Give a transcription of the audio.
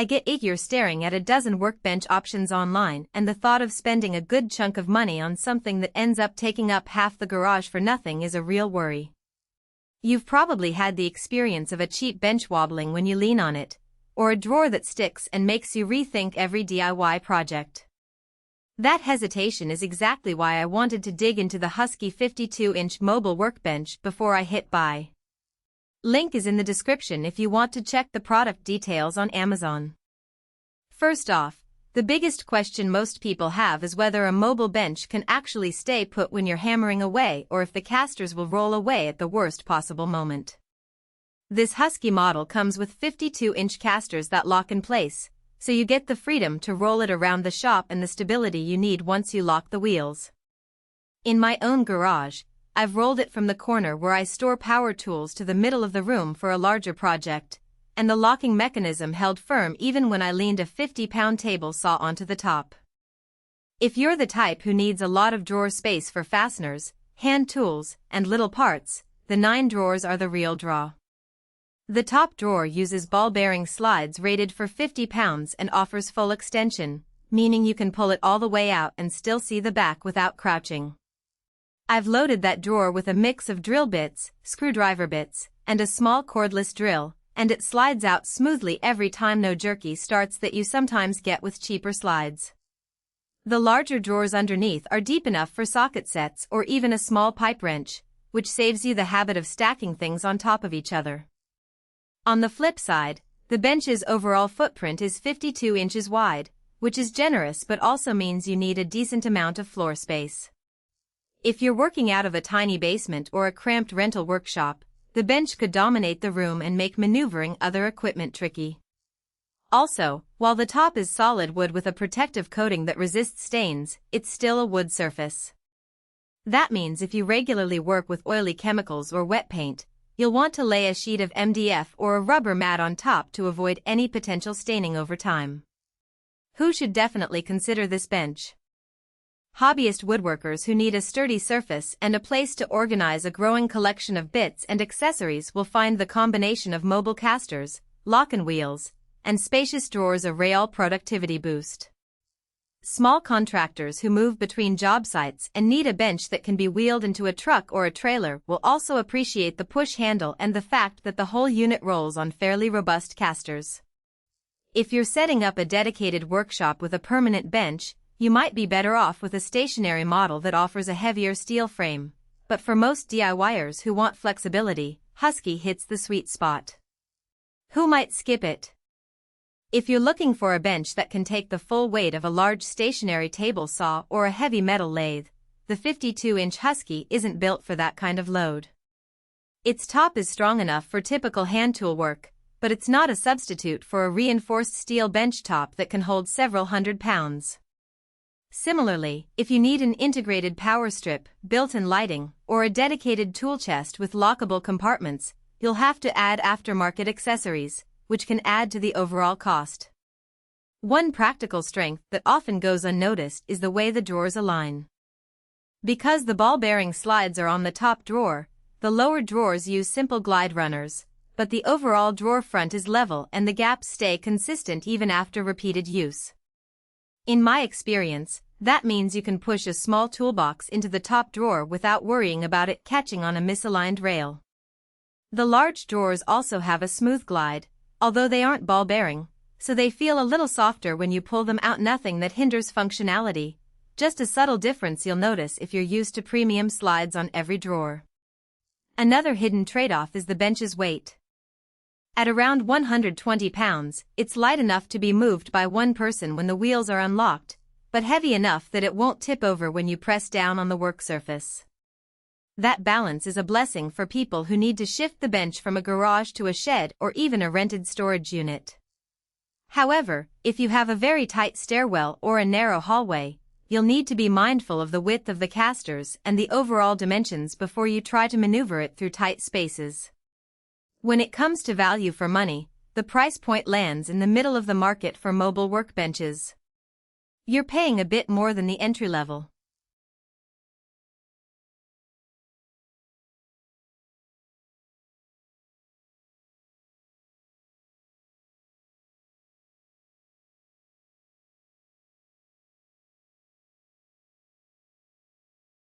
I get eager staring at a dozen workbench options online, and the thought of spending a good chunk of money on something that ends up taking up half the garage for nothing is a real worry. You've probably had the experience of a cheap bench wobbling when you lean on it, or a drawer that sticks and makes you rethink every DIY project. That hesitation is exactly why I wanted to dig into the Husky 52-inch mobile workbench before I hit buy. Link is in the description if you want to check the product details on Amazon. First off, the biggest question most people have is whether a mobile bench can actually stay put when you're hammering away or if the casters will roll away at the worst possible moment. This Husky model comes with 52-inch casters that lock in place, so you get the freedom to roll it around the shop and the stability you need once you lock the wheels. In my own garage, I've rolled it from the corner where I store power tools to the middle of the room for a larger project, and the locking mechanism held firm even when I leaned a 50-pound table saw onto the top. If you're the type who needs a lot of drawer space for fasteners, hand tools, and little parts, the 9 drawers are the real draw. The top drawer uses ball-bearing slides rated for 50 pounds and offers full extension, meaning you can pull it all the way out and still see the back without crouching. I've loaded that drawer with a mix of drill bits, screwdriver bits, and a small cordless drill, and it slides out smoothly every time. No jerky starts that you sometimes get with cheaper slides. The larger drawers underneath are deep enough for socket sets or even a small pipe wrench, which saves you the habit of stacking things on top of each other. On the flip side, the bench's overall footprint is 52 inches wide, which is generous but also means you need a decent amount of floor space. If you're working out of a tiny basement or a cramped rental workshop, the bench could dominate the room and make maneuvering other equipment tricky. Also, while the top is solid wood with a protective coating that resists stains, it's still a wood surface. That means if you regularly work with oily chemicals or wet paint, you'll want to lay a sheet of MDF or a rubber mat on top to avoid any potential staining over time. Who should definitely consider this bench? Hobbyist woodworkers who need a sturdy surface and a place to organize a growing collection of bits and accessories will find the combination of mobile casters, lock-and wheels, and spacious drawers a real productivity boost. Small contractors who move between job sites and need a bench that can be wheeled into a truck or a trailer will also appreciate the push handle and the fact that the whole unit rolls on fairly robust casters. If you're setting up a dedicated workshop with a permanent bench, you might be better off with a stationary model that offers a heavier steel frame, but for most DIYers who want flexibility, Husky hits the sweet spot. Who might skip it? If you're looking for a bench that can take the full weight of a large stationary table saw or a heavy metal lathe, the 52-inch Husky isn't built for that kind of load. Its top is strong enough for typical hand tool work, but it's not a substitute for a reinforced steel bench top that can hold several hundred pounds. Similarly, if you need an integrated power strip, built-in lighting, or a dedicated tool chest with lockable compartments, you'll have to add aftermarket accessories, which can add to the overall cost. One practical strength that often goes unnoticed is the way the drawers align. Because the ball-bearing slides are on the top drawer, the lower drawers use simple glide runners, but the overall drawer front is level and the gaps stay consistent even after repeated use. In my experience, that means you can push a small toolbox into the top drawer without worrying about it catching on a misaligned rail. The large drawers also have a smooth glide, although they aren't ball-bearing, so they feel a little softer when you pull them out. Nothing that hinders functionality, just a subtle difference you'll notice if you're used to premium slides on every drawer. Another hidden trade-off is the bench's weight. At around 120 pounds, it's light enough to be moved by one person when the wheels are unlocked, but heavy enough that it won't tip over when you press down on the work surface. That balance is a blessing for people who need to shift the bench from a garage to a shed or even a rented storage unit. However, if you have a very tight stairwell or a narrow hallway, you'll need to be mindful of the width of the casters and the overall dimensions before you try to maneuver it through tight spaces. When it comes to value for money, the price point lands in the middle of the market for mobile workbenches. You're paying a bit more than the entry level.